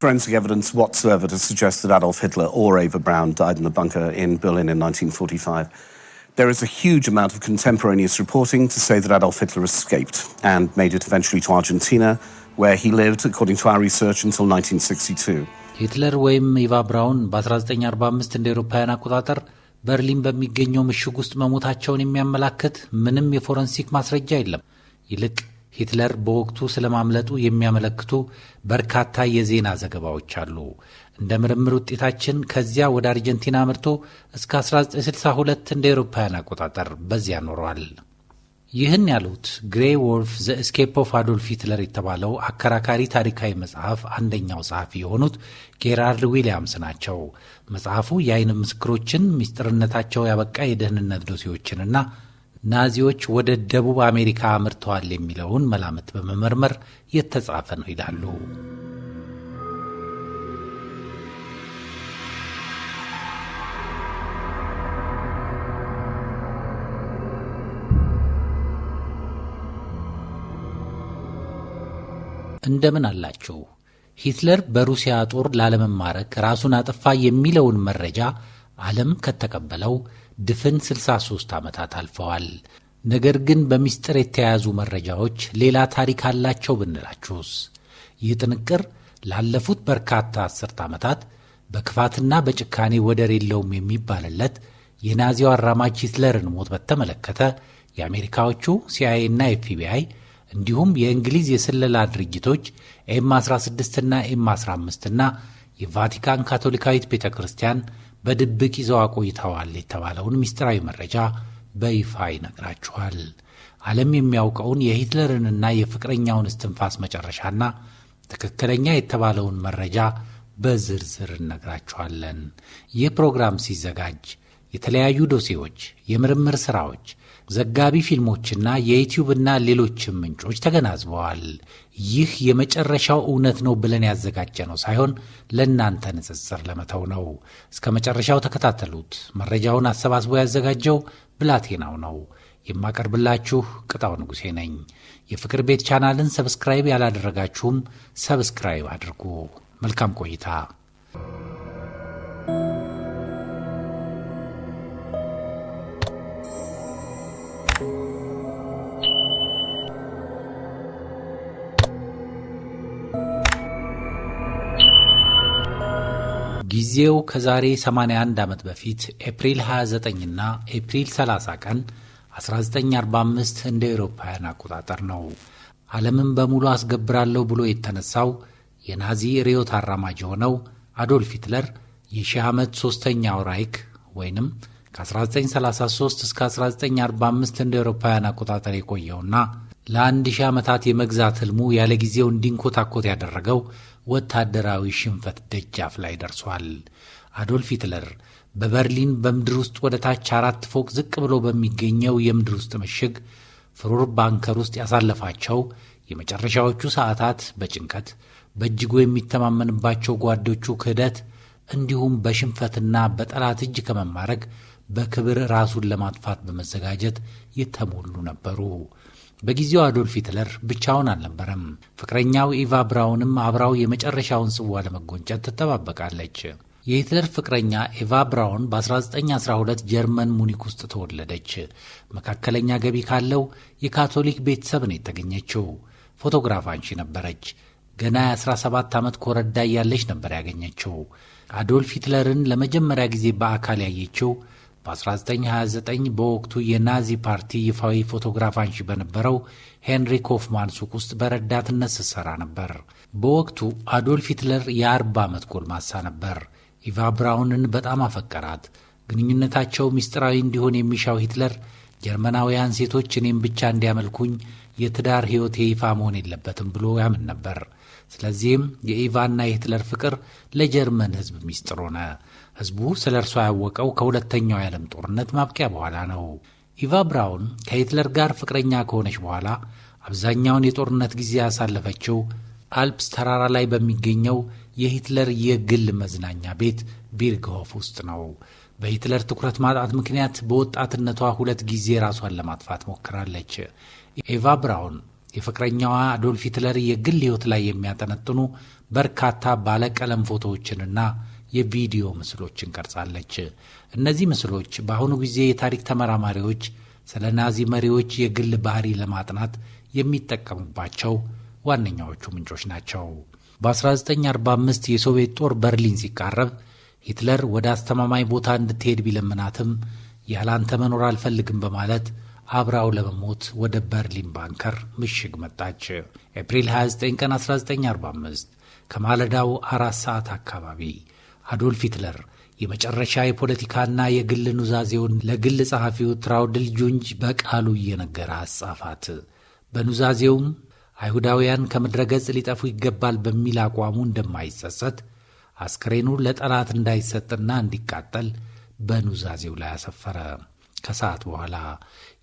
forensic evidence whatsoever to suggest that Adolf Hitler or Eva Braun died in the bunker in Berlin in 1945. There is a huge amount of contemporaneous reporting to say that Adolf Hitler escaped and made it eventually to Argentina, where he lived, according to our research, until 1962. ሂትለር ወይም ኢቫ ብራውን በ1945 እንደ አውሮፓውያን አቆጣጠር በርሊን በሚገኘው ምሽግ ውስጥ መሞታቸውን የሚያመላክት ምንም የፎረንሲክ ማስረጃ የለም። ይልቅ ሂትለር በወቅቱ ስለማምለጡ የሚያመለክቱ በርካታ የዜና ዘገባዎች አሉ። እንደ ምርምር ውጤታችን ከዚያ ወደ አርጀንቲና አምርቶ እስከ 1962 እንደ አውሮፓውያን አቆጣጠር በዚያ ኖሯል። ይህን ያሉት ግሬ ወልፍ ዘ ኤስኬፕ ኦፍ አዶልፍ ሂትለር የተባለው አከራካሪ ታሪካዊ መጽሐፍ አንደኛው ጸሐፊ የሆኑት ጌራርድ ዊሊያምስ ናቸው። መጽሐፉ የዓይን ምስክሮችን ምስጢርነታቸው ያበቃ የደህንነት ዶሴዎችንና ናዚዎች ወደ ደቡብ አሜሪካ አምርተዋል የሚለውን መላምት በመመርመር የተጻፈ ነው ይላሉ። እንደምን አላችሁ? ሂትለር በሩሲያ ጦር ላለመማረክ ራሱን አጠፋ የሚለውን መረጃ ዓለም ከተቀበለው ድፍን 63 ዓመታት አልፈዋል። ነገር ግን በሚስጥር የተያዙ መረጃዎች ሌላ ታሪክ አላቸው ብንላችሁስ? ይህ ጥንቅር ላለፉት በርካታ አስርት ዓመታት በክፋትና በጭካኔ ወደር የለውም የሚባልለት የናዚው አራማጅ ሂትለርን ሞት በተመለከተ የአሜሪካዎቹ ሲአይኤ እና ኤፍቢአይ እንዲሁም የእንግሊዝ የስለላ ድርጅቶች ኤም16 እና ኤም15 እና የቫቲካን ካቶሊካዊት ቤተክርስቲያን በድብቅ ይዘው አቆይተዋል የተባለውን ምስጢራዊ መረጃ በይፋ ይነግራችኋል። ዓለም የሚያውቀውን የሂትለርንና የፍቅረኛውን እስትንፋስ መጨረሻና ትክክለኛ የተባለውን መረጃ በዝርዝር እነግራችኋለን። ይህ ፕሮግራም ሲዘጋጅ የተለያዩ ዶሴዎች፣ የምርምር ሥራዎች፣ ዘጋቢ ፊልሞችና የዩቲዩብና ሌሎችም ምንጮች ተገናዝበዋል። ይህ የመጨረሻው እውነት ነው ብለን ያዘጋጀነው ሳይሆን ለእናንተ ንጽጽር ለመተው ነው። እስከ መጨረሻው ተከታተሉት። መረጃውን አሰባስቦ ያዘጋጀው ብላቴናው ነው። የማቀርብላችሁ ቅጣው ንጉሴ ነኝ። የፍቅር ቤት ቻናልን ሰብስክራይብ ያላደረጋችሁም ሰብስክራይብ አድርጉ። መልካም ቆይታ። ጊዜው ከዛሬ 81 ዓመት በፊት ኤፕሪል 29 እና ኤፕሪል 30 ቀን 1945 እንደ አውሮፓውያን አቆጣጠር ነው። ዓለምን በሙሉ አስገብራለሁ ብሎ የተነሳው የናዚ ርዕዮተ አራማጅ የሆነው አዶልፍ ሂትለር የሺህ ዓመት ሶስተኛው ራይክ ወይንም ከ1933 እስከ 1945 እንደ አውሮፓውያን አቆጣጠር የቆየውና ለ1000 ዓመታት የመግዛት ህልሙ ያለ ጊዜው እንዲንኮታኮት ያደረገው ወታደራዊ ሽንፈት ደጃፍ ላይ ደርሷል። አዶልፍ ሂትለር በበርሊን በምድር ውስጥ ወደ ታች 4 ፎቅ ዝቅ ብሎ በሚገኘው የምድር ውስጥ ምሽግ ፍሩር ባንከር ውስጥ ያሳለፋቸው የመጨረሻዎቹ ሰዓታት በጭንቀት በእጅጉ የሚተማመንባቸው ጓዶቹ ክህደት እንዲሁም በሽንፈትና በጠላት እጅ ከመማረክ በክብር ራሱን ለማጥፋት በመዘጋጀት የተሞሉ ነበሩ። በጊዜው አዶልፍ ሂትለር ብቻውን አልነበረም። ፍቅረኛው ኢቫ ብራውንም አብራው የመጨረሻውን ጽዋ ለመጎንጨት ትጠባበቃለች። የሂትለር ፍቅረኛ ኢቫ ብራውን በ1912 ጀርመን ሙኒክ ውስጥ ተወለደች። መካከለኛ ገቢ ካለው የካቶሊክ ቤተሰብ ነው የተገኘችው። ፎቶግራፍ አንሺ ነበረች። ገና የ17 ዓመት ኮረዳ ያለች ነበር ያገኘችው። አዶልፍ ሂትለርን ለመጀመሪያ ጊዜ በአካል ያየችው በ1929 በወቅቱ የናዚ ፓርቲ ይፋዊ ፎቶግራፍ አንሺ በነበረው ሄንሪክ ሆፍማን ሱቅ ውስጥ በረዳትነት ስትሰራ ነበር። በወቅቱ አዶልፍ ሂትለር የ40 ዓመት ጎልማሳ ነበር። ኢቫ ብራውንን በጣም አፈቀራት። ግንኙነታቸው ምስጢራዊ እንዲሆን የሚሻው ሂትለር ጀርመናውያን ሴቶች እኔም ብቻ እንዲያመልኩኝ የትዳር ሕይወቴ ይፋ መሆን የለበትም ብሎ ያምን ነበር። ስለዚህም የኢቫና የሂትለር ፍቅር ለጀርመን ሕዝብ ምስጢር ሆነ። ሕዝቡ ስለ እርሷ ያወቀው ከሁለተኛው የዓለም ጦርነት ማብቂያ በኋላ ነው። ኢቫ ብራውን ከሂትለር ጋር ፍቅረኛ ከሆነች በኋላ አብዛኛውን የጦርነት ጊዜ ያሳለፈችው አልፕስ ተራራ ላይ በሚገኘው የሂትለር የግል መዝናኛ ቤት ቢርግሆፍ ውስጥ ነው። በሂትለር ትኩረት ማጣት ምክንያት በወጣትነቷ 2 ጊዜ ራሷን ለማጥፋት ሞክራለች። ኢቫ ብራውን የፍቅረኛዋ አዶልፍ ሂትለር የግል ሕይወት ላይ የሚያጠነጥኑ በርካታ ባለቀለም ፎቶዎችንና የቪዲዮ ምስሎችን ቀርጻለች። እነዚህ ምስሎች በአሁኑ ጊዜ የታሪክ ተመራማሪዎች ስለ ናዚ መሪዎች የግል ባህሪ ለማጥናት የሚጠቀሙባቸው ዋነኛዎቹ ምንጮች ናቸው። በ1945 የሶቪየት ጦር በርሊን ሲቃረብ ሂትለር ወደ አስተማማኝ ቦታ እንድትሄድ ቢለምናትም ያላንተ መኖር አልፈልግም በማለት አብራው ለመሞት ወደ በርሊን ባንከር ምሽግ መጣች። ኤፕሪል 29 ቀን 1945 ከማለዳው 4 ሰዓት አካባቢ አዶልፍ ሂትለር የመጨረሻ የፖለቲካና የግል ኑዛዜውን ለግል ጸሐፊው ትራውድል ጁንጅ በቃሉ እየነገረ አጻፋት። በኑዛዜውም አይሁዳውያን ከምድረ ገጽ ሊጠፉ ይገባል በሚል አቋሙ እንደማይጸጸት፣ አስክሬኑ ለጠላት እንዳይሰጥና እንዲቃጠል በኑዛዜው ላይ አሰፈረ። ከሰዓት በኋላ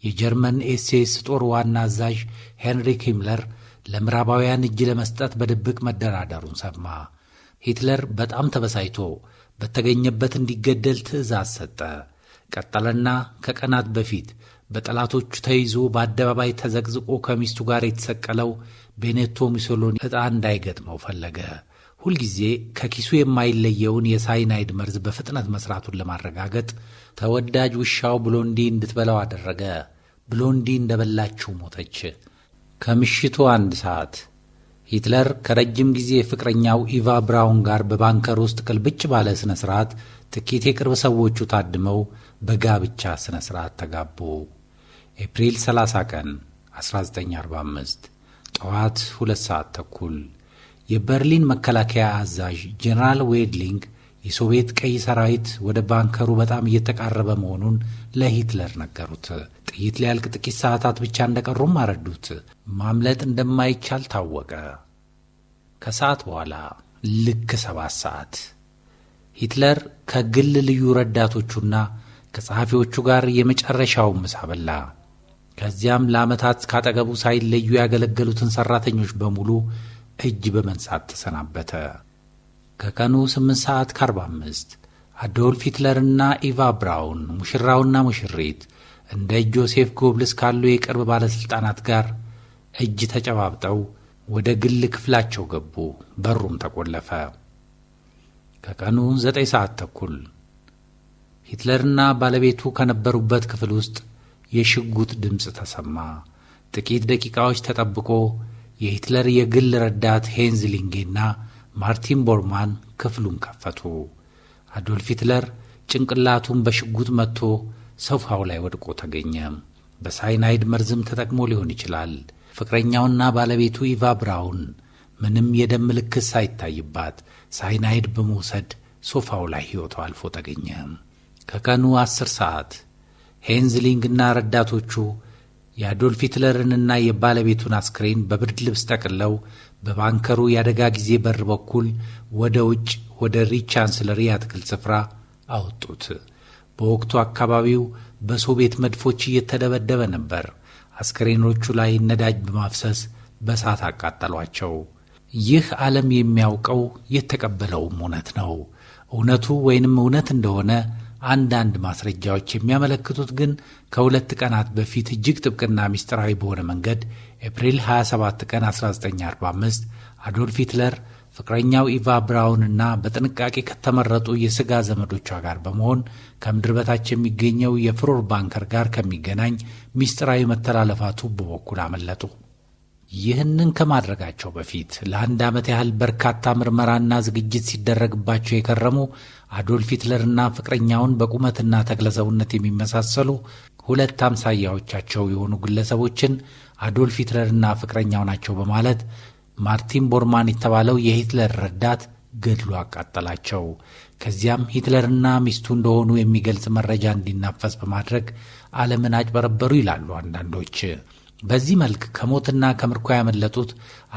የጀርመን ኤስኤስ ጦር ዋና አዛዥ ሄንሪክ ሂምለር ለምዕራባውያን እጅ ለመስጠት በድብቅ መደራደሩን ሰማ። ሂትለር በጣም ተበሳይቶ በተገኘበት እንዲገደል ትዕዛዝ ሰጠ። ቀጠለና ከቀናት በፊት በጠላቶቹ ተይዞ በአደባባይ ተዘቅዝቆ ከሚስቱ ጋር የተሰቀለው ቤኔቶ ሙሶሎኒ ዕጣ እንዳይገጥመው ፈለገ። ሁልጊዜ ከኪሱ የማይለየውን የሳይናይድ መርዝ በፍጥነት መስራቱን ለማረጋገጥ ተወዳጅ ውሻው ብሎንዲ እንድትበላው አደረገ። ብሎንዲ እንደበላችው ሞተች። ከምሽቱ 1 ሰዓት ሂትለር ከረጅም ጊዜ ፍቅረኛው ኢቫ ብራውን ጋር በባንከር ውስጥ ቅልብጭ ባለ ሥነ ሥርዓት ጥቂት የቅርብ ሰዎቹ ታድመው በጋብቻ ሥነ ሥርዓት ተጋቡ። ኤፕሪል 30 ቀን 1945 ጠዋት 2 ሰዓት ተኩል የበርሊን መከላከያ አዛዥ ጄኔራል ዌድሊንግ የሶቪየት ቀይ ሰራዊት ወደ ባንከሩ በጣም እየተቃረበ መሆኑን ለሂትለር ነገሩት። ጥይት ሊያልቅ ጥቂት ሰዓታት ብቻ እንደቀሩም አረዱት። ማምለጥ እንደማይቻል ታወቀ። ከሰዓት በኋላ ልክ 7 ሰዓት ሂትለር ከግል ልዩ ረዳቶቹና ከጸሐፊዎቹ ጋር የመጨረሻውን ምሳ በላ። ከዚያም ለዓመታት ካጠገቡ ሳይለዩ ያገለገሉትን ሠራተኞች በሙሉ እጅ በመንሳት ተሰናበተ። ከቀኑ 8 ሰዓት ከ45 አዶልፍ ሂትለርና ኢቫ ብራውን ሙሽራውና ሙሽሪት እንደ ጆሴፍ ጎብልስ ካሉ የቅርብ ባለሥልጣናት ጋር እጅ ተጨባብጠው ወደ ግል ክፍላቸው ገቡ። በሩም ተቆለፈ። ከቀኑ 9 ሰዓት ተኩል ሂትለርና ባለቤቱ ከነበሩበት ክፍል ውስጥ የሽጉጥ ድምፅ ተሰማ። ጥቂት ደቂቃዎች ተጠብቆ የሂትለር የግል ረዳት ሄንዝሊንጌና ማርቲን ቦርማን ክፍሉን ከፈቱ። አዶልፍ ሂትለር ጭንቅላቱን በሽጉጥ መትቶ ሶፋው ላይ ወድቆ ተገኘ። በሳይናይድ መርዝም ተጠቅሞ ሊሆን ይችላል። ፍቅረኛውና ባለቤቱ ኢቫ ብራውን ምንም የደም ምልክት ሳይታይባት ሳይናይድ በመውሰድ ሶፋው ላይ ሕይወቷ አልፎ ተገኘ። ከቀኑ 10 ሰዓት ሄንዝሊንግና ረዳቶቹ የአዶልፍ ሂትለርንና የባለቤቱን አስክሬን በብርድ ልብስ ጠቅልለው በባንከሩ የአደጋ ጊዜ በር በኩል ወደ ውጭ ወደ ሪቻንስለሪ አትክልት ስፍራ አወጡት። በወቅቱ አካባቢው በሶቪየት መድፎች እየተደበደበ ነበር። አስክሬኖቹ ላይ ነዳጅ በማፍሰስ በእሳት አቃጠሏቸው። ይህ ዓለም የሚያውቀው የተቀበለውም እውነት ነው። እውነቱ ወይንም እውነት እንደሆነ አንዳንድ ማስረጃዎች የሚያመለክቱት ግን ከ2 ቀናት በፊት እጅግ ጥብቅና ምስጢራዊ በሆነ መንገድ ኤፕሪል 27 ቀን 1945 አዶልፍ ሂትለር ፍቅረኛው ኢቫ ብራውንና በጥንቃቄ ከተመረጡ የሥጋ ዘመዶቿ ጋር በመሆን ከምድር በታች የሚገኘው የፍሮር ባንከር ጋር ከሚገናኝ ምስጢራዊ መተላለፋ ቱቦ በኩል አመለጡ። ይህንን ከማድረጋቸው በፊት ለ1 ዓመት ያህል በርካታ ምርመራና ዝግጅት ሲደረግባቸው የከረሙ አዶልፍ ሂትለርና ፍቅረኛውን በቁመትና ተክለሰውነት የሚመሳሰሉ 2 አምሳያዎቻቸው የሆኑ ግለሰቦችን አዶልፍ ሂትለርና ፍቅረኛው ናቸው በማለት ማርቲን ቦርማን የተባለው የሂትለር ረዳት ገድሎ አቃጠላቸው። ከዚያም ሂትለርና ሚስቱ እንደሆኑ የሚገልጽ መረጃ እንዲናፈስ በማድረግ ዓለምን አጭበረበሩ ይላሉ አንዳንዶች። በዚህ መልክ ከሞትና ከምርኮ ያመለጡት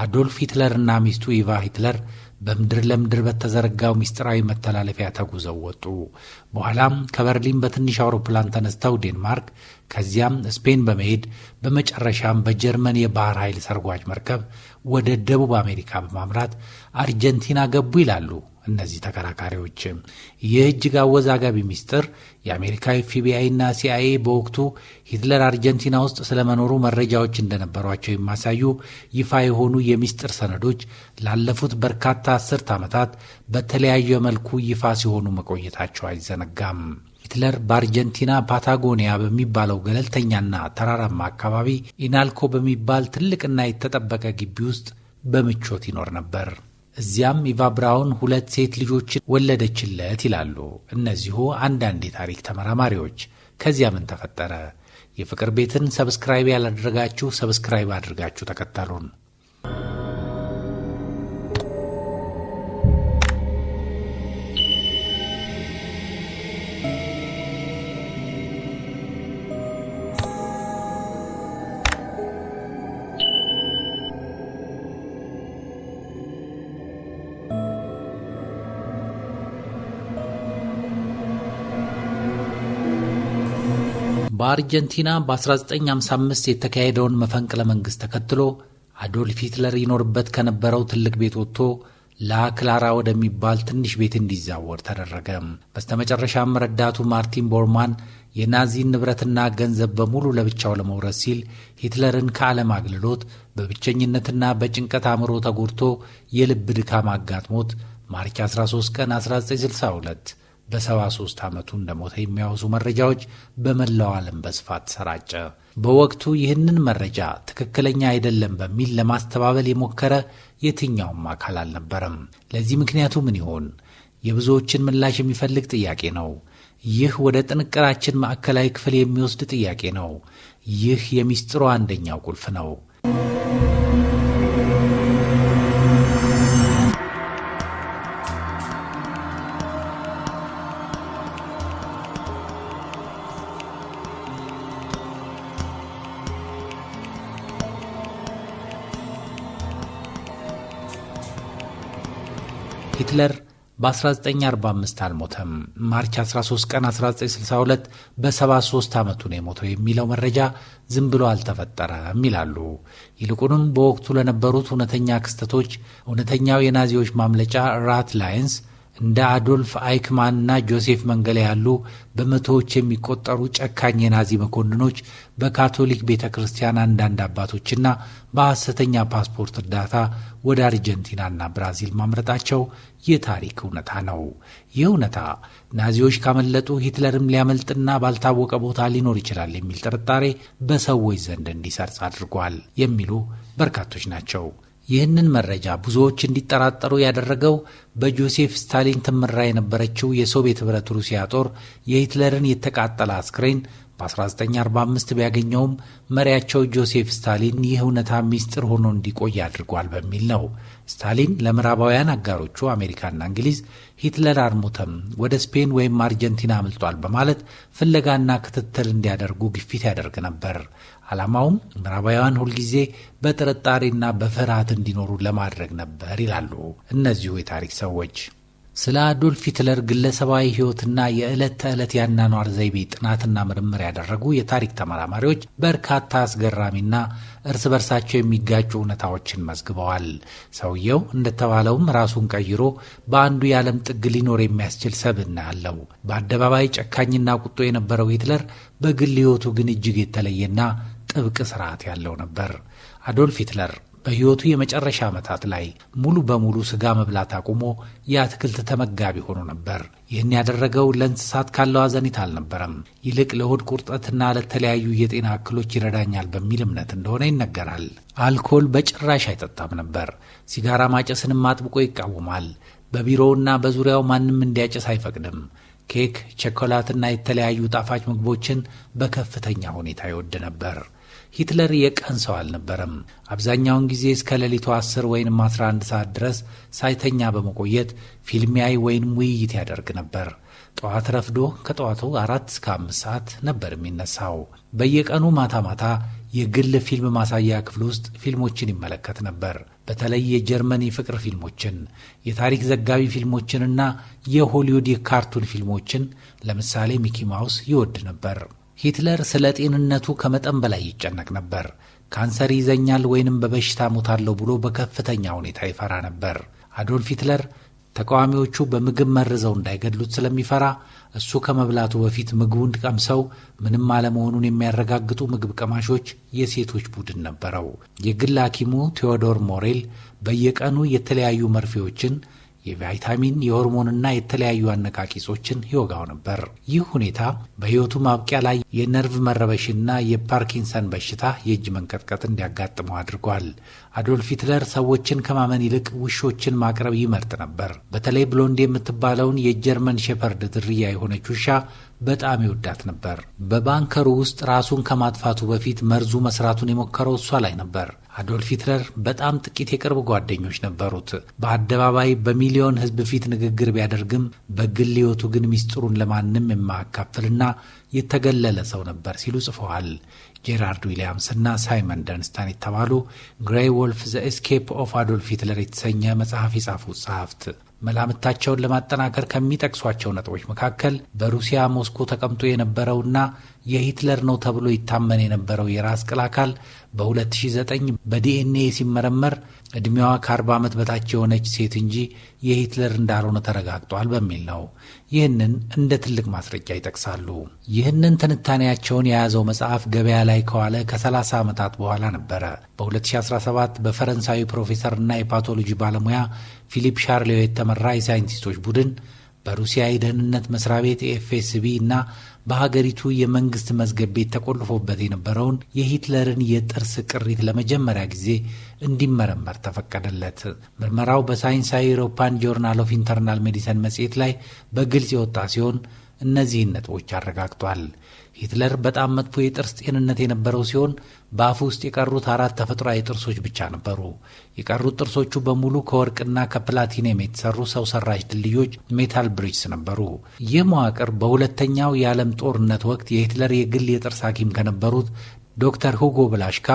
አዶልፍ ሂትለርና ሚስቱ ኢቫ ሂትለር በምድር ለምድር በተዘረጋው ምስጢራዊ መተላለፊያ ተጉዘው ወጡ። በኋላም ከበርሊን በትንሽ አውሮፕላን ተነስተው ዴንማርክ፣ ከዚያም ስፔን በመሄድ በመጨረሻም በጀርመን የባህር ኃይል ሰርጓጅ መርከብ ወደ ደቡብ አሜሪካ በማምራት አርጀንቲና ገቡ ይላሉ እነዚህ ተከራካሪዎች። ይህ እጅግ አወዛጋቢ ሚስጥር የአሜሪካ ኤፍቢአይ እና ሲአይኤ በወቅቱ ሂትለር አርጀንቲና ውስጥ ስለመኖሩ መረጃዎች እንደነበሯቸው የሚያሳዩ ይፋ የሆኑ የሚስጥር ሰነዶች ላለፉት በርካታ አስርት ዓመታት በተለያየ መልኩ ይፋ ሲሆኑ መቆየታቸው አይዘነጋም። ሂትለር በአርጀንቲና ፓታጎኒያ በሚባለው ገለልተኛና ተራራማ አካባቢ ኢናልኮ በሚባል ትልቅና የተጠበቀ ግቢ ውስጥ በምቾት ይኖር ነበር። እዚያም ኢቫ ብራውን 2 ሴት ልጆችን ወለደችለት ይላሉ እነዚሁ አንዳንድ የታሪክ ተመራማሪዎች። ከዚያ ምን ተፈጠረ? የፍቅር ቤትን ሰብስክራይብ ያላደረጋችሁ ሰብስክራይብ አድርጋችሁ ተከተሉን። በአርጀንቲና በ1955 የተካሄደውን መፈንቅለ መንግሥት ተከትሎ አዶልፍ ሂትለር ይኖርበት ከነበረው ትልቅ ቤት ወጥቶ ላ ክላራ ወደሚባል ትንሽ ቤት እንዲዛወር ተደረገ። በስተመጨረሻም ረዳቱ ማርቲን ቦርማን የናዚን ንብረትና ገንዘብ በሙሉ ለብቻው ለመውረስ ሲል ሂትለርን ከዓለም አግልሎት በብቸኝነትና በጭንቀት አእምሮ ተጎድቶ የልብ ድካም አጋጥሞት ማርች 13 ቀን 1962 በ73 ዓመቱ እንደሞተ የሚያወሱ መረጃዎች በመላው ዓለም በስፋት ተሰራጨ። በወቅቱ ይህንን መረጃ ትክክለኛ አይደለም በሚል ለማስተባበል የሞከረ የትኛውም አካል አልነበረም። ለዚህ ምክንያቱ ምን ይሆን? የብዙዎችን ምላሽ የሚፈልግ ጥያቄ ነው። ይህ ወደ ጥንቅራችን ማዕከላዊ ክፍል የሚወስድ ጥያቄ ነው። ይህ የሚስጥሩ አንደኛው ቁልፍ ነው። ሂትለር በ1945 አልሞተም። ማርች 13 ቀን 1962 በ73 ዓመቱ ነው የሞተው የሚለው መረጃ ዝም ብሎ አልተፈጠረም ይላሉ። ይልቁንም በወቅቱ ለነበሩት እውነተኛ ክስተቶች እውነተኛው የናዚዎች ማምለጫ ራት ላይንስ እንደ አዶልፍ አይክማንና ጆሴፍ መንገሌ ያሉ በመቶዎች የሚቆጠሩ ጨካኝ የናዚ መኮንኖች በካቶሊክ ቤተ ክርስቲያን አንዳንድ አባቶችና በሐሰተኛ ፓስፖርት እርዳታ ወደ አርጀንቲናና ብራዚል ማምረጣቸው የታሪክ እውነታ ነው። ይህ እውነታ ናዚዎች ካመለጡ ሂትለርም ሊያመልጥና ባልታወቀ ቦታ ሊኖር ይችላል የሚል ጥርጣሬ በሰዎች ዘንድ እንዲሰርጽ አድርጓል የሚሉ በርካቶች ናቸው። ይህንን መረጃ ብዙዎች እንዲጠራጠሩ ያደረገው በጆሴፍ ስታሊን ትመራ የነበረችው የሶቪየት ኅብረት ሩሲያ ጦር የሂትለርን የተቃጠለ አስክሬን በ1945 ቢያገኘውም መሪያቸው ጆሴፍ ስታሊን ይህ እውነታ ሚስጥር ሆኖ እንዲቆይ አድርጓል በሚል ነው። ስታሊን ለምዕራባውያን አጋሮቹ አሜሪካና እንግሊዝ ሂትለር አልሞተም፣ ወደ ስፔን ወይም አርጀንቲና አምልጧል በማለት ፍለጋና ክትትል እንዲያደርጉ ግፊት ያደርግ ነበር። ዓላማውም ምዕራባውያን ሁልጊዜ በጥርጣሬና በፍርሃት እንዲኖሩ ለማድረግ ነበር ይላሉ እነዚሁ የታሪክ ሰዎች። ስለ አዶልፍ ሂትለር ግለሰባዊ ሕይወትና የዕለት ተዕለት ያኗኗር ዘይቤ ጥናትና ምርምር ያደረጉ የታሪክ ተመራማሪዎች በርካታ አስገራሚና እርስ በርሳቸው የሚጋጩ እውነታዎችን መዝግበዋል። ሰውየው እንደተባለውም ራሱን ቀይሮ በአንዱ የዓለም ጥግ ሊኖር የሚያስችል ሰብዕና አለው። በአደባባይ ጨካኝና ቁጡ የነበረው ሂትለር በግል ሕይወቱ ግን እጅግ የተለየና ጥብቅ ስርዓት ያለው ነበር። አዶልፍ ሂትለር በሕይወቱ የመጨረሻ ዓመታት ላይ ሙሉ በሙሉ ሥጋ መብላት አቁሞ የአትክልት ተመጋቢ ሆኖ ነበር። ይህን ያደረገው ለእንስሳት ካለው አዘኔታ አልነበረም። ይልቅ ለሆድ ቁርጠትና ለተለያዩ የጤና እክሎች ይረዳኛል በሚል እምነት እንደሆነ ይነገራል። አልኮል በጭራሽ አይጠጣም ነበር። ሲጋራ ማጨስንም አጥብቆ ይቃወማል። በቢሮውና በዙሪያው ማንም እንዲያጨስ አይፈቅድም። ኬክ፣ ቸኮላትና የተለያዩ ጣፋጭ ምግቦችን በከፍተኛ ሁኔታ ይወድ ነበር። ሂትለር የቀን ሰው አልነበረም። አብዛኛውን ጊዜ እስከ ሌሊቱ 10 ወይም 11 ሰዓት ድረስ ሳይተኛ በመቆየት ፊልም ያይ ወይም ውይይት ያደርግ ነበር። ጠዋት ረፍዶ ከጠዋቱ 4 እስከ 5 ሰዓት ነበር የሚነሳው። በየቀኑ ማታ ማታ የግል ፊልም ማሳያ ክፍል ውስጥ ፊልሞችን ይመለከት ነበር። በተለይ የጀርመን የፍቅር ፊልሞችን፣ የታሪክ ዘጋቢ ፊልሞችንና የሆሊውድ የካርቱን ፊልሞችን ለምሳሌ ሚኪ ማውስ ይወድ ነበር። ሂትለር ስለ ጤንነቱ ከመጠን በላይ ይጨነቅ ነበር። ካንሰር ይዘኛል ወይንም በበሽታ ሞታለሁ ብሎ በከፍተኛ ሁኔታ ይፈራ ነበር። አዶልፍ ሂትለር ተቃዋሚዎቹ በምግብ መርዘው እንዳይገድሉት ስለሚፈራ እሱ ከመብላቱ በፊት ምግቡን ቀምሰው ምንም አለመሆኑን የሚያረጋግጡ ምግብ ቀማሾች የሴቶች ቡድን ነበረው። የግል ሐኪሙ ቴዎዶር ሞሬል በየቀኑ የተለያዩ መርፌዎችን፣ የቫይታሚን፣ የሆርሞንና የተለያዩ አነቃቂ እጾችን ይወጋው ነበር። ይህ ሁኔታ በሕይወቱ ማብቂያ ላይ የነርቭ መረበሽና የፓርኪንሰን በሽታ የእጅ መንቀጥቀጥ እንዲያጋጥመው አድርጓል። አዶልፍ ሂትለር ሰዎችን ከማመን ይልቅ ውሾችን ማቅረብ ይመርጥ ነበር። በተለይ ብሎንድ የምትባለውን የጀርመን ሼፐርድ ዝርያ የሆነች ውሻ በጣም ይወዳት ነበር። በባንከሩ ውስጥ ራሱን ከማጥፋቱ በፊት መርዙ መስራቱን የሞከረው እሷ ላይ ነበር። አዶልፍ ሂትለር በጣም ጥቂት የቅርብ ጓደኞች ነበሩት። በአደባባይ በሚሊዮን ሕዝብ ፊት ንግግር ቢያደርግም በግል ሕይወቱ ግን ሚስጥሩን ለማንም የማያካፍልና የተገለለ ሰው ነበር ሲሉ ጽፈዋል። ጄራርድ ዊሊያምስ እና ሳይመን ደንስታን የተባሉ ግሬይ ወልፍ ዘ ኤስኬፕ ኦፍ አዶልፍ ሂትለር የተሰኘ መጽሐፍ የጻፉት ጸሐፍት መላምታቸውን ለማጠናከር ከሚጠቅሷቸው ነጥቦች መካከል በሩሲያ ሞስኮ ተቀምጦ የነበረውና የሂትለር ነው ተብሎ ይታመን የነበረው የራስ ቅል አካል በ2009 በዲኤንኤ ሲመረመር ዕድሜዋ ከ40 ዓመት በታች የሆነች ሴት እንጂ የሂትለር እንዳልሆነ ተረጋግጧል በሚል ነው። ይህንን እንደ ትልቅ ማስረጃ ይጠቅሳሉ። ይህንን ትንታኔያቸውን የያዘው መጽሐፍ ገበያ ላይ ከዋለ ከ30 ዓመታት በኋላ ነበረ። በ2017 በፈረንሳዊ ፕሮፌሰርና የፓቶሎጂ ባለሙያ ፊሊፕ ሻርሌው የተመራ የሳይንቲስቶች ቡድን በሩሲያ የደህንነት መስሪያ ቤት ኤፍኤስቢ እና በሀገሪቱ የመንግስት መዝገብ ቤት ተቆልፎበት የነበረውን የሂትለርን የጥርስ ቅሪት ለመጀመሪያ ጊዜ እንዲመረመር ተፈቀደለት። ምርመራው በሳይንሳዊ ዩሮፓን ጆርናል ኦፍ ኢንተርናል ሜዲሲን መጽሔት ላይ በግልጽ የወጣ ሲሆን እነዚህን ነጥቦች አረጋግጧል። ሂትለር በጣም መጥፎ የጥርስ ጤንነት የነበረው ሲሆን በአፉ ውስጥ የቀሩት 4 ተፈጥሯዊ ጥርሶች ብቻ ነበሩ። የቀሩት ጥርሶቹ በሙሉ ከወርቅና ከፕላቲኒየም የተሰሩ ሰው ሰራሽ ድልድዮች ሜታል ብሪጅስ ነበሩ። ይህ መዋቅር በሁለተኛው የዓለም ጦርነት ወቅት የሂትለር የግል የጥርስ ሐኪም ከነበሩት ዶክተር ሁጎ ብላሽካ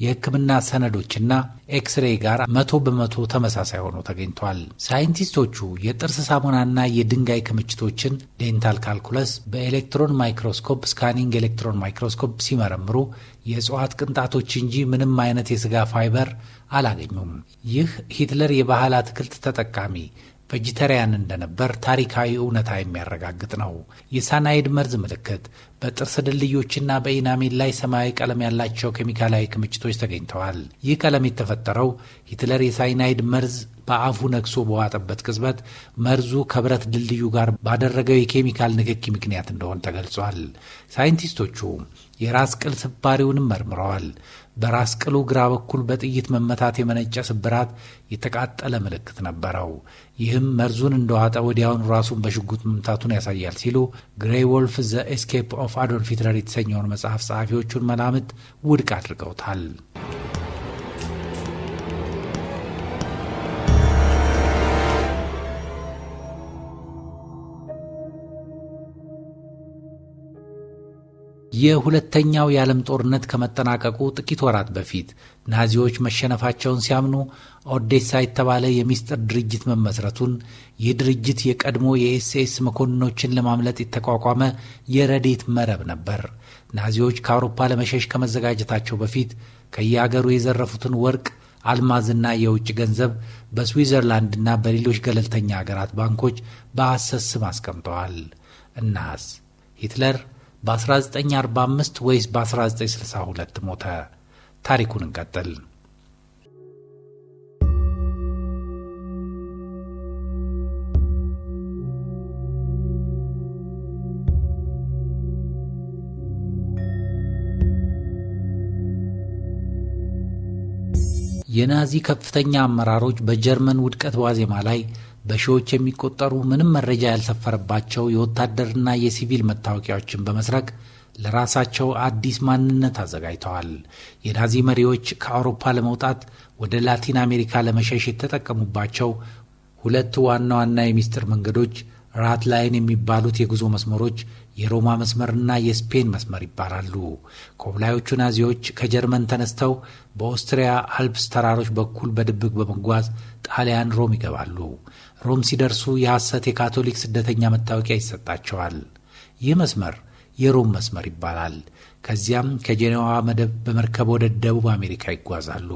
የሕክምና ሰነዶችና ኤክስሬይ ጋር 100% ተመሳሳይ ሆኖ ተገኝቷል። ሳይንቲስቶቹ የጥርስ ሳሙናና የድንጋይ ክምችቶችን ዴንታል ካልኩለስ በኤሌክትሮን ማይክሮስኮፕ፣ ስካኒንግ ኤሌክትሮን ማይክሮስኮፕ ሲመረምሩ የእጽዋት ቅንጣቶች እንጂ ምንም አይነት የሥጋ ፋይበር አላገኙም። ይህ ሂትለር የባህል አትክልት ተጠቃሚ ቬጂተሪያን እንደነበር ታሪካዊ እውነታ የሚያረጋግጥ ነው። የሳናይድ መርዝ ምልክት በጥርስ ድልድዮችና በኢናሜል ላይ ሰማያዊ ቀለም ያላቸው ኬሚካላዊ ክምችቶች ተገኝተዋል። ይህ ቀለም የተፈጠረው ሂትለር የሳይናይድ መርዝ በአፉ ነክሶ በዋጠበት ቅጽበት መርዙ ከብረት ድልድዩ ጋር ባደረገው የኬሚካል ንክኪ ምክንያት እንደሆነ ተገልጿል። ሳይንቲስቶቹ የራስ ቅል ስባሪውንም መርምረዋል። በራስ ቅሉ ግራ በኩል በጥይት መመታት የመነጨ ስብራት የተቃጠለ ምልክት ነበረው። ይህም መርዙን እንደዋጠ ወዲያውኑ ራሱን በሽጉጥ መምታቱን ያሳያል ሲሉ ግሬይ ወልፍ ዘ ኤስኬፕ ኦፍ አዶልፍ ሂትለር የተሰኘውን መጽሐፍ ጸሐፊዎቹን መላምት ውድቅ አድርገውታል። የሁለተኛው የዓለም ጦርነት ከመጠናቀቁ ጥቂት ወራት በፊት ናዚዎች መሸነፋቸውን ሲያምኑ ኦዴሳ የተባለ የሚስጥር ድርጅት መመስረቱን፣ ይህ ድርጅት የቀድሞ የኤስኤስ መኮንኖችን ለማምለጥ የተቋቋመ የረዴት መረብ ነበር። ናዚዎች ከአውሮፓ ለመሸሽ ከመዘጋጀታቸው በፊት ከየአገሩ የዘረፉትን ወርቅ፣ አልማዝና የውጭ ገንዘብ በስዊዘርላንድና በሌሎች ገለልተኛ አገራት ባንኮች በሐሰት ስም አስቀምጠዋል። እናስ ሂትለር በ1945 ወይስ በ1962 ሞተ? ታሪኩን እንቀጥል። የናዚ ከፍተኛ አመራሮች በጀርመን ውድቀት ዋዜማ ላይ በሺዎች የሚቆጠሩ ምንም መረጃ ያልሰፈረባቸው የወታደርና የሲቪል መታወቂያዎችን በመስረቅ ለራሳቸው አዲስ ማንነት አዘጋጅተዋል። የናዚ መሪዎች ከአውሮፓ ለመውጣት ወደ ላቲን አሜሪካ ለመሸሽ የተጠቀሙባቸው 2 ዋና ዋና የሚስጥር መንገዶች ራት ላይን የሚባሉት የጉዞ መስመሮች የሮማ መስመርና የስፔን መስመር ይባላሉ። ኮብላዮቹ ናዚዎች ከጀርመን ተነስተው በኦስትሪያ አልፕስ ተራሮች በኩል በድብቅ በመጓዝ ጣሊያን ሮም ይገባሉ። ሮም ሲደርሱ የሐሰት የካቶሊክ ስደተኛ መታወቂያ ይሰጣቸዋል። ይህ መስመር የሮም መስመር ይባላል። ከዚያም ከጄኔዋ መደብ በመርከብ ወደ ደቡብ አሜሪካ ይጓዛሉ።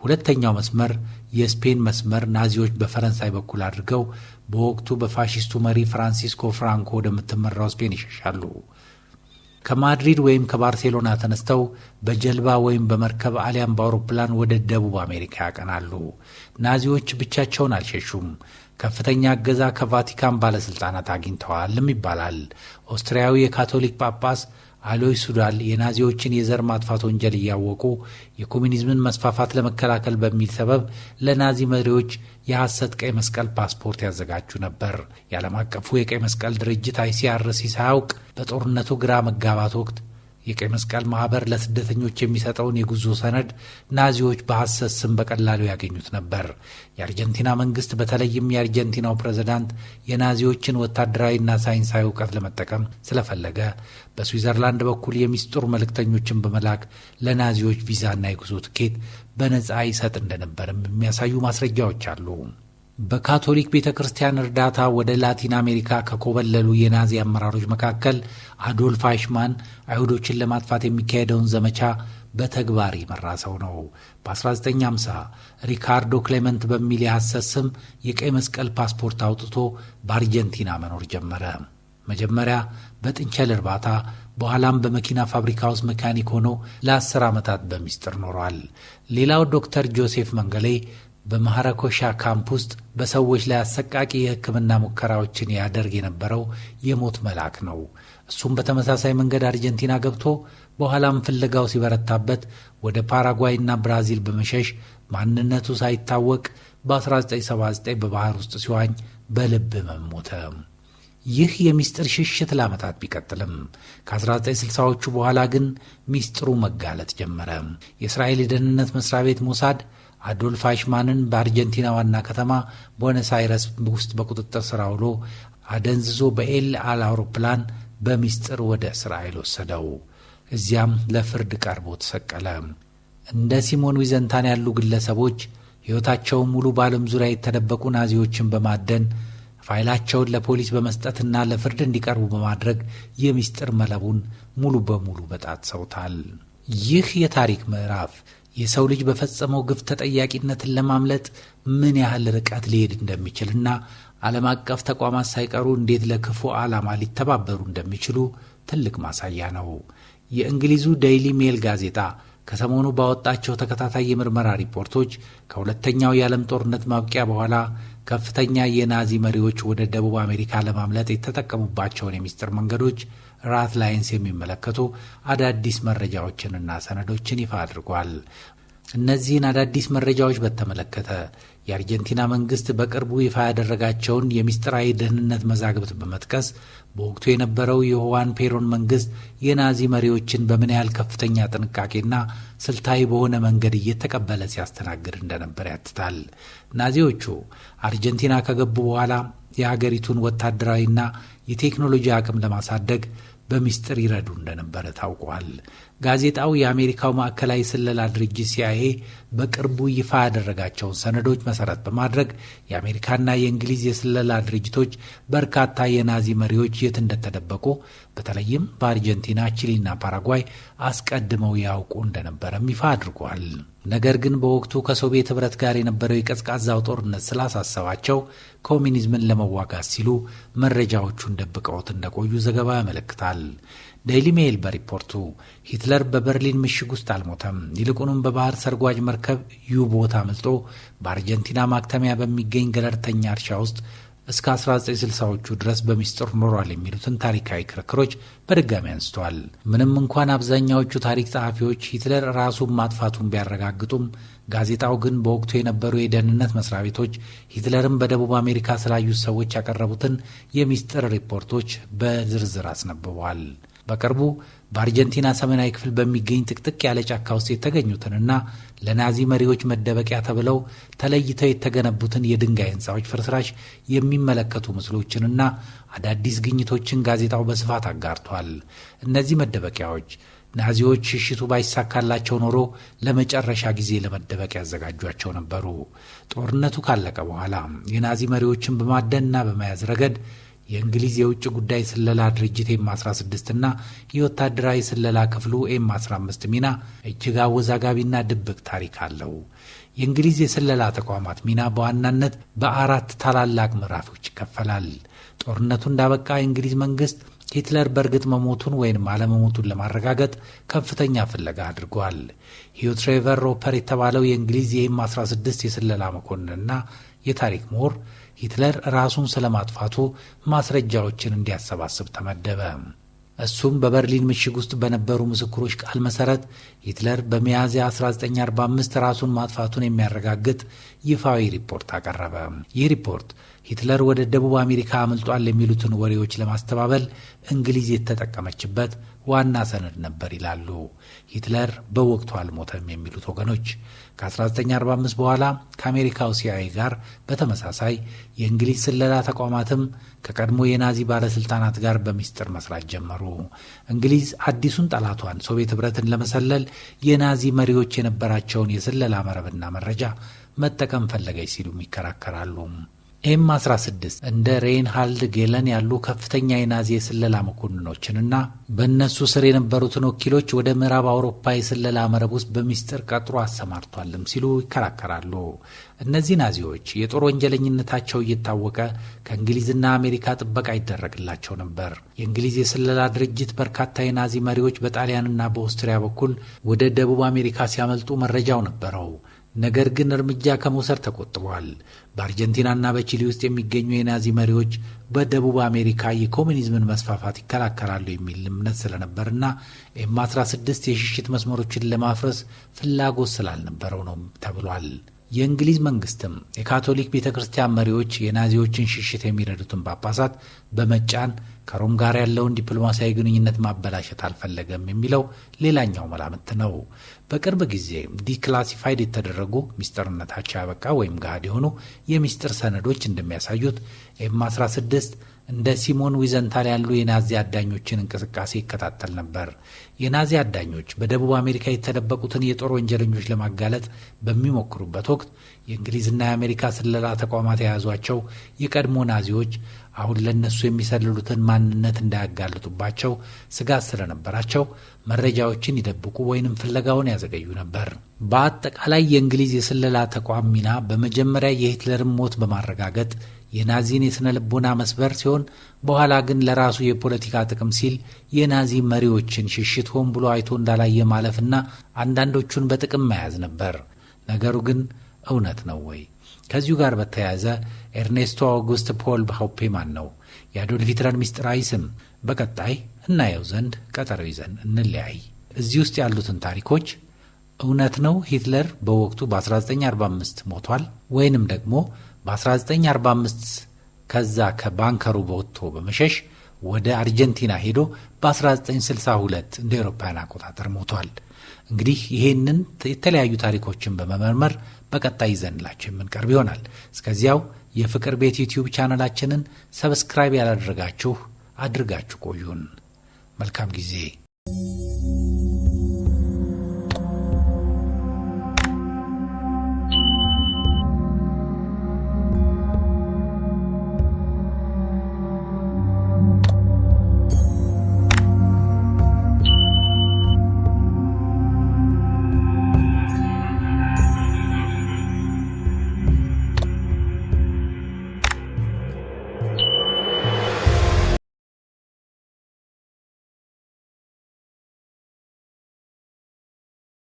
ሁለተኛው መስመር የስፔን መስመር ናዚዎች በፈረንሳይ በኩል አድርገው በወቅቱ በፋሺስቱ መሪ ፍራንሲስኮ ፍራንኮ ወደምትመራው ስፔን ይሸሻሉ። ከማድሪድ ወይም ከባርሴሎና ተነስተው በጀልባ ወይም በመርከብ አሊያም በአውሮፕላን ወደ ደቡብ አሜሪካ ያቀናሉ። ናዚዎች ብቻቸውን አልሸሹም። ከፍተኛ እገዛ ከቫቲካን ባለሥልጣናት አግኝተዋልም ይባላል። ኦስትሪያዊ የካቶሊክ ጳጳስ አሎይስ ሱዳል የናዚዎችን የዘር ማጥፋት ወንጀል እያወቁ የኮሚኒዝምን መስፋፋት ለመከላከል በሚል ሰበብ ለናዚ መሪዎች የሐሰት ቀይ መስቀል ፓስፖርት ያዘጋጁ ነበር። የዓለም አቀፉ የቀይ መስቀል ድርጅት ICRC ሳያውቅ በጦርነቱ ግራ መጋባት ወቅት የቀይ መስቀል ማኅበር ለስደተኞች የሚሰጠውን የጉዞ ሰነድ ናዚዎች በሐሰት ስም በቀላሉ ያገኙት ነበር። የአርጀንቲና መንግሥት በተለይም የአርጀንቲናው ፕሬዝዳንት የናዚዎችን ወታደራዊና ሳይንሳዊ እውቀት ለመጠቀም ስለፈለገ በስዊዘርላንድ በኩል የሚስጥር መልእክተኞችን በመላክ ለናዚዎች ቪዛና የጉዞ ትኬት በነፃ ይሰጥ እንደነበርም የሚያሳዩ ማስረጃዎች አሉ። በካቶሊክ ቤተ ክርስቲያን እርዳታ ወደ ላቲን አሜሪካ ከኮበለሉ የናዚ አመራሮች መካከል አዶልፍ አይሽማን አይሁዶችን ለማጥፋት የሚካሄደውን ዘመቻ በተግባር የመራ ሰው ነው። በ1950 ሪካርዶ ክሌመንት በሚል የሐሰት ስም የቀይ መስቀል ፓስፖርት አውጥቶ በአርጀንቲና መኖር ጀመረ። መጀመሪያ በጥንቸል እርባታ፣ በኋላም በመኪና ፋብሪካ ውስጥ መካኒክ ሆኖ ለ10 ዓመታት በሚስጥር ኖሯል። ሌላው ዶክተር ጆሴፍ መንገሌ በማሐረኮሻ ካምፕ ውስጥ በሰዎች ላይ አሰቃቂ የሕክምና ሙከራዎችን ያደርግ የነበረው የሞት መልአክ ነው። እሱም በተመሳሳይ መንገድ አርጀንቲና ገብቶ በኋላም ፍለጋው ሲበረታበት ወደ ፓራጓይና ብራዚል በመሸሽ ማንነቱ ሳይታወቅ በ1979 በባህር ውስጥ ሲዋኝ በልብ ህመም ሞተ። ይህ የሚስጥር ሽሽት ለዓመታት ቢቀጥልም ከ1960ዎቹ በኋላ ግን ሚስጥሩ መጋለጥ ጀመረ። የእስራኤል የደህንነት መስሪያ ቤት ሞሳድ አዶልፍ አይሽማንን በአርጀንቲና ዋና ከተማ ቦነስ አይረስ ውስጥ በቁጥጥር ስር አውሎ አደንዝዞ በኤል አል አውሮፕላን በሚስጥር ወደ እስራኤል ወሰደው። እዚያም ለፍርድ ቀርቦ ተሰቀለ። እንደ ሲሞን ዊዘንታን ያሉ ግለሰቦች ሕይወታቸውን ሙሉ በዓለም ዙሪያ የተደበቁ ናዚዎችን በማደን ፋይላቸውን ለፖሊስ በመስጠትና ለፍርድ እንዲቀርቡ በማድረግ የሚስጥር መለቡን ሙሉ በሙሉ በጣጥሰውታል። ይህ የታሪክ ምዕራፍ የሰው ልጅ በፈጸመው ግፍ ተጠያቂነትን ለማምለጥ ምን ያህል ርቀት ሊሄድ እንደሚችልና ዓለም አቀፍ ተቋማት ሳይቀሩ እንዴት ለክፉ ዓላማ ሊተባበሩ እንደሚችሉ ትልቅ ማሳያ ነው። የእንግሊዙ ዴይሊ ሜል ጋዜጣ ከሰሞኑ ባወጣቸው ተከታታይ የምርመራ ሪፖርቶች ከሁለተኛው የዓለም ጦርነት ማብቂያ በኋላ ከፍተኛ የናዚ መሪዎች ወደ ደቡብ አሜሪካ ለማምለጥ የተጠቀሙባቸውን የሚስጥር መንገዶች ራት ላይንስ የሚመለከቱ አዳዲስ መረጃዎችንና ሰነዶችን ይፋ አድርጓል። እነዚህን አዳዲስ መረጃዎች በተመለከተ የአርጀንቲና መንግሥት በቅርቡ ይፋ ያደረጋቸውን የሚስጥራዊ ደህንነት መዛግብት በመጥቀስ በወቅቱ የነበረው የሁዋን ፔሮን መንግሥት የናዚ መሪዎችን በምን ያህል ከፍተኛ ጥንቃቄና ስልታዊ በሆነ መንገድ እየተቀበለ ሲያስተናግድ እንደነበር ያትታል። ናዚዎቹ አርጀንቲና ከገቡ በኋላ የሀገሪቱን ወታደራዊና የቴክኖሎጂ አቅም ለማሳደግ በሚስጥር ይረዱ እንደነበረ ታውቋል። ጋዜጣው የአሜሪካው ማዕከላዊ ስለላ ድርጅት CIA በቅርቡ ይፋ ያደረጋቸውን ሰነዶች መሰረት በማድረግ የአሜሪካና የእንግሊዝ የስለላ ድርጅቶች በርካታ የናዚ መሪዎች የት እንደተደበቁ በተለይም በአርጀንቲና፣ ቺሊና ፓራጓይ አስቀድመው ያውቁ እንደነበረም ይፋ አድርጓል። ነገር ግን በወቅቱ ከሶቪየት ኅብረት ጋር የነበረው የቀዝቃዛው ጦርነት ስላሳሰባቸው ኮሚኒዝምን ለመዋጋት ሲሉ መረጃዎቹን ደብቀውት እንደቆዩ ዘገባ ያመለክታል። ዴይሊ ሜል በሪፖርቱ ሂትለር በበርሊን ምሽግ ውስጥ አልሞተም፣ ይልቁንም በባህር ሰርጓጅ መርከብ ዩቦት አምልጦ በአርጀንቲና ማክተሚያ በሚገኝ ገለልተኛ እርሻ ውስጥ እስከ 1960ዎቹ ድረስ በሚስጥር ኖሯል የሚሉትን ታሪካዊ ክርክሮች በድጋሚ አንስተዋል። ምንም እንኳን አብዛኛዎቹ ታሪክ ጸሐፊዎች ሂትለር ራሱን ማጥፋቱን ቢያረጋግጡም ጋዜጣው ግን በወቅቱ የነበሩ የደህንነት መስሪያ ቤቶች ሂትለርን በደቡብ አሜሪካ ስላዩት ሰዎች ያቀረቡትን የሚስጥር ሪፖርቶች በዝርዝር አስነብበዋል። በቅርቡ በአርጀንቲና ሰሜናዊ ክፍል በሚገኝ ጥቅጥቅ ያለ ጫካ ውስጥ የተገኙትንና ለናዚ መሪዎች መደበቂያ ተብለው ተለይተው የተገነቡትን የድንጋይ ሕንፃዎች ፍርስራሽ የሚመለከቱ ምስሎችንና አዳዲስ ግኝቶችን ጋዜጣው በስፋት አጋርቷል። እነዚህ መደበቂያዎች ናዚዎች ሽሽቱ ባይሳካላቸው ኖሮ ለመጨረሻ ጊዜ ለመደበቅ ያዘጋጇቸው ነበሩ። ጦርነቱ ካለቀ በኋላ የናዚ መሪዎችን በማደንና በመያዝ ረገድ የእንግሊዝ የውጭ ጉዳይ ስለላ ድርጅት ኤም-16 እና የወታደራዊ ስለላ ክፍሉ ኤም-15 ሚና እጅግ አወዛጋቢና ድብቅ ታሪክ አለው። የእንግሊዝ የስለላ ተቋማት ሚና በዋናነት በአራት ታላላቅ ምዕራፎች ይከፈላል። ጦርነቱ እንዳበቃ የእንግሊዝ መንግስት ሂትለር በእርግጥ መሞቱን ወይም አለመሞቱን ለማረጋገጥ ከፍተኛ ፍለጋ አድርጓል። ሂው ትሬቨር ሮፐር የተባለው የእንግሊዝ የኤም-16 የስለላ መኮንንና የታሪክ ምሁር ሂትለር ራሱን ስለማጥፋቱ ማስረጃዎችን እንዲያሰባስብ ተመደበ። እሱም በበርሊን ምሽግ ውስጥ በነበሩ ምስክሮች ቃል መሰረት ሂትለር በሚያዝያ 1945 ራሱን ማጥፋቱን የሚያረጋግጥ ይፋዊ ሪፖርት አቀረበ። ይህ ሪፖርት ሂትለር ወደ ደቡብ አሜሪካ አምልጧል የሚሉትን ወሬዎች ለማስተባበል እንግሊዝ የተጠቀመችበት ዋና ሰነድ ነበር ይላሉ ሂትለር በወቅቱ አልሞተም የሚሉት ወገኖች። ከ1945 በኋላ ከአሜሪካው ሲአይኤ ጋር በተመሳሳይ የእንግሊዝ ስለላ ተቋማትም ከቀድሞ የናዚ ባለስልጣናት ጋር በሚስጥር መስራት ጀመሩ። እንግሊዝ አዲሱን ጠላቷን ሶቪየት ኅብረትን ለመሰለል የናዚ መሪዎች የነበራቸውን የስለላ መረብና መረጃ መጠቀም ፈለገች ሲሉም ይከራከራሉ። ኤም-16 እንደ ሬይንሃልድ ጌለን ያሉ ከፍተኛ የናዚ የስለላ መኮንኖችንና በእነሱ ስር የነበሩትን ወኪሎች ወደ ምዕራብ አውሮፓ የስለላ መረብ ውስጥ በሚስጥር ቀጥሮ አሰማርቷልም ሲሉ ይከራከራሉ። እነዚህ ናዚዎች የጦር ወንጀለኝነታቸው እየታወቀ ከእንግሊዝና አሜሪካ ጥበቃ ይደረግላቸው ነበር። የእንግሊዝ የስለላ ድርጅት በርካታ የናዚ መሪዎች በጣሊያንና በኦስትሪያ በኩል ወደ ደቡብ አሜሪካ ሲያመልጡ መረጃው ነበረው። ነገር ግን እርምጃ ከመውሰድ ተቆጥቧል። በአርጀንቲናና በቺሊ ውስጥ የሚገኙ የናዚ መሪዎች በደቡብ አሜሪካ የኮሙኒዝምን መስፋፋት ይከላከላሉ የሚል እምነት ስለነበርና ኤም-16 የሽሽት መስመሮችን ለማፍረስ ፍላጎት ስላልነበረው ነው ተብሏል። የእንግሊዝ መንግስትም የካቶሊክ ቤተ ክርስቲያን መሪዎች የናዚዎችን ሽሽት የሚረዱትን ጳጳሳት በመጫን ከሮም ጋር ያለውን ዲፕሎማሲያዊ ግንኙነት ማበላሸት አልፈለገም የሚለው ሌላኛው መላምት ነው። በቅርብ ጊዜ ዲክላሲፋይድ የተደረጉ ሚስጥርነታቸው ያበቃ ወይም ገሃድ የሆኑ የሚስጥር ሰነዶች እንደሚያሳዩት ኤም-16 እንደ ሲሞን ዊዘንታል ያሉ የናዚ አዳኞችን እንቅስቃሴ ይከታተል ነበር። የናዚ አዳኞች በደቡብ አሜሪካ የተደበቁትን የጦር ወንጀለኞች ለማጋለጥ በሚሞክሩበት ወቅት የእንግሊዝና የአሜሪካ ስለላ ተቋማት የያዟቸው የቀድሞ ናዚዎች አሁን ለነሱ የሚሰልሉትን ማንነት እንዳያጋልጡባቸው ስጋት ስለነበራቸው መረጃዎችን ይደብቁ ወይንም ፍለጋውን ያዘገዩ ነበር። በአጠቃላይ የእንግሊዝ የስለላ ተቋም ሚና በመጀመሪያ የሂትለርን ሞት በማረጋገጥ የናዚን የስነ ልቦና መስበር ሲሆን፣ በኋላ ግን ለራሱ የፖለቲካ ጥቅም ሲል የናዚ መሪዎችን ሽሽት ሆን ብሎ አይቶ እንዳላየ ማለፍና አንዳንዶቹን በጥቅም መያዝ ነበር። ነገሩ ግን እውነት ነው ወይ? ከዚሁ ጋር በተያያዘ ኤርኔስቶ አውጉስት ፖል ሃውፔማን ነው የአዶልፍ ሂትለር ምስጢራዊ ስም። በቀጣይ እናየው ዘንድ ቀጠሮ ይዘን እንለያይ። እዚህ ውስጥ ያሉትን ታሪኮች እውነት ነው ሂትለር በወቅቱ በ1945 ሞቷል ወይንም ደግሞ በ1945 ከዛ ከባንከሩ ወጥቶ በመሸሽ ወደ አርጀንቲና ሄዶ በ1962 እንደ አውሮፓውያን አቆጣጠር ሞቷል። እንግዲህ ይሄንን የተለያዩ ታሪኮችን በመመርመር በቀጣይ ይዘንላችሁ የምንቀርብ ይሆናል። እስከዚያው የፍቅር ቤት ዩቲዩብ ቻናላችንን ሰብስክራይብ ያላደረጋችሁ አድርጋችሁ ቆዩን። መልካም ጊዜ።